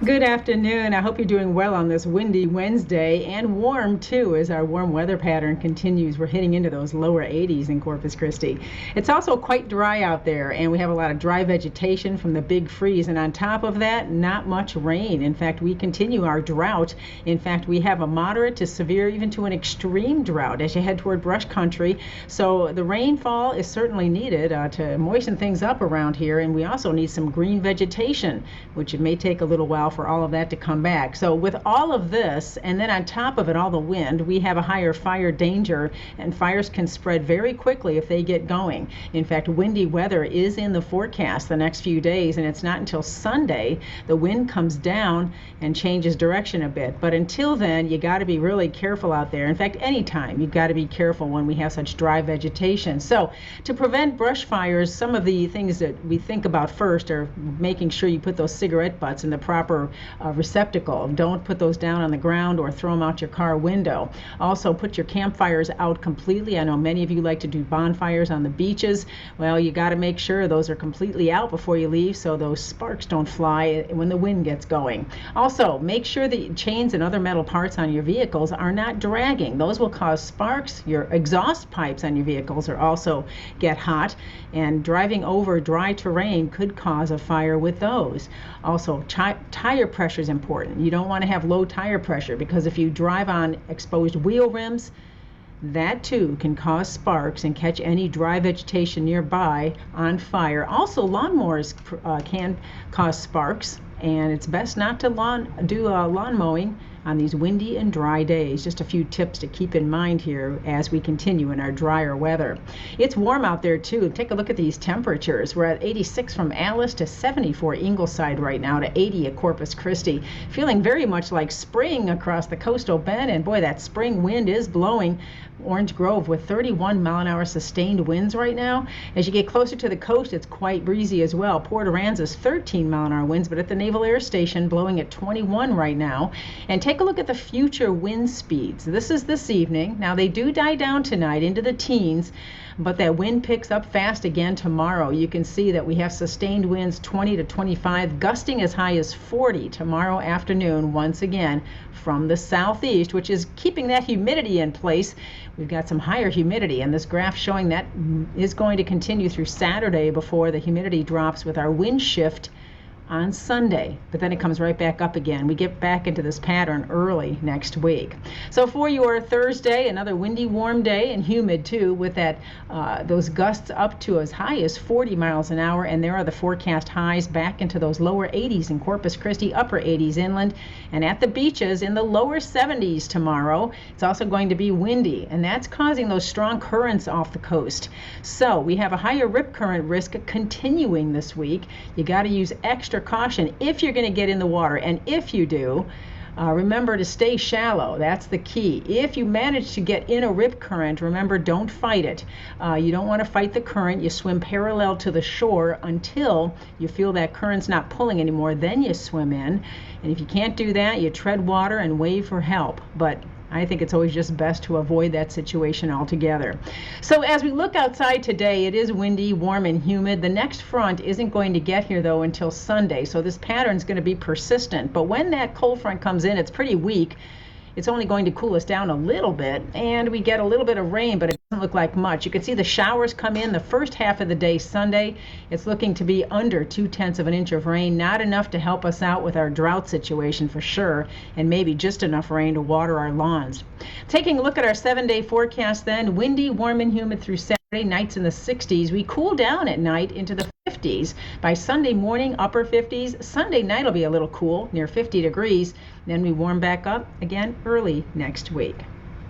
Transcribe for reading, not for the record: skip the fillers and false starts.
Good afternoon. I hope you're doing well on this windy Wednesday, and warm too as our warm weather pattern continues. We're hitting into those lower 80s in Corpus Christi. It's also quite dry out there, and we have a lot of dry vegetation from the big freeze, and on top of that, not much rain. In fact, we continue our drought. In fact, we have a moderate to severe, even to an extreme drought as you head toward brush country. So the rainfall is certainly needed to moisten things up around here, and we also need some green vegetation, which it may take a little while for all of that to come back. So with all of this, and then on top of it, all the wind, we have a higher fire danger, and fires can spread very quickly if they get going. In fact, windy weather is in the forecast the next few days, and it's not until Sunday the wind comes down and changes direction a bit. But until then, you got to be really careful out there. In fact, anytime you've got to be careful when we have such dry vegetation. So to prevent brush fires, some of the things that we think about first are making sure you put those cigarette butts in the proper receptacle. Don't put those down on the ground or throw them out your car window. Also, put your campfires out completely. I know many of you like to do bonfires on the beaches. Well, you got to make sure those are completely out before you leave so those sparks don't fly when the wind gets going. Also, make sure the chains and other metal parts on your vehicles are not dragging. Those will cause sparks. Your exhaust pipes on your vehicles are also get hot, and driving over dry terrain could cause a fire with those. Also, tire pressure is important. You don't want to have low tire pressure, because if you drive on exposed wheel rims, that too can cause sparks and catch any dry vegetation nearby on fire. Also, lawnmowers can cause sparks, and it's best not to do lawn mowing on these windy and dry days. Just a few tips to keep in mind here as we continue in our drier weather. It's warm out there too. Take a look at these temperatures. We're at 86 from Alice to 74 Ingleside right now to 80 at Corpus Christi. Feeling very much like spring across the coastal bend, and boy, that spring wind is blowing. Orange Grove with 31 mile an hour sustained winds right now. As you get closer to the coast, it's quite breezy as well. Port Aransas 13 mile an hour winds, but at the Naval Air Station blowing at 21 right now. And take a look at the future wind speeds. This is this evening. Now they do die down tonight into the teens, but that wind picks up fast again tomorrow. You can see that we have sustained winds 20 to 25, gusting as high as 40 tomorrow afternoon once again from the southeast, which is keeping that humidity in place. We've got some higher humidity, and this graph showing that is going to continue through Saturday before the humidity drops with our wind shift on Sunday, but then it comes right back up again. We get back into this pattern early next week. So for your Thursday, another windy, warm day, and humid too, with that those gusts up to as high as 40 miles an hour, and there are the forecast highs back into those lower 80s in Corpus Christi, upper 80s inland, and at the beaches in the lower 70s tomorrow. It's also going to be windy, and that's causing those strong currents off the coast. So we have a higher rip current risk continuing this week. You got to use extra caution if you're going to get in the water, and if you do, remember to stay shallow. That's the key. If you manage to get in a rip current, remember, don't fight it. You don't want to fight the current. You swim parallel to the shore until you feel that current's not pulling anymore, then you swim in. And if you can't do that, you tread water and wave for help. But I think it's always just best to avoid that situation altogether. So as we look outside today, it is windy, warm, and humid. The next front isn't going to get here, though, until Sunday, so this pattern is going to be persistent. But when that cold front comes in, it's pretty weak. It's only going to cool us down a little bit, and we get a little bit of rain, but it doesn't look like much. You can see the showers come in the first half of the day Sunday. It's looking to be under 0.2 of an inch of rain, not enough to help us out with our drought situation for sure, and maybe just enough rain to water our lawns. Taking a look at our 7-day forecast then, windy, warm, and humid through Saturday, nights in the 60s. We cool down at night into the 50s. By Sunday morning, upper 50s. Sunday night will be a little cool, near 50 degrees. Then we warm back up again early next week.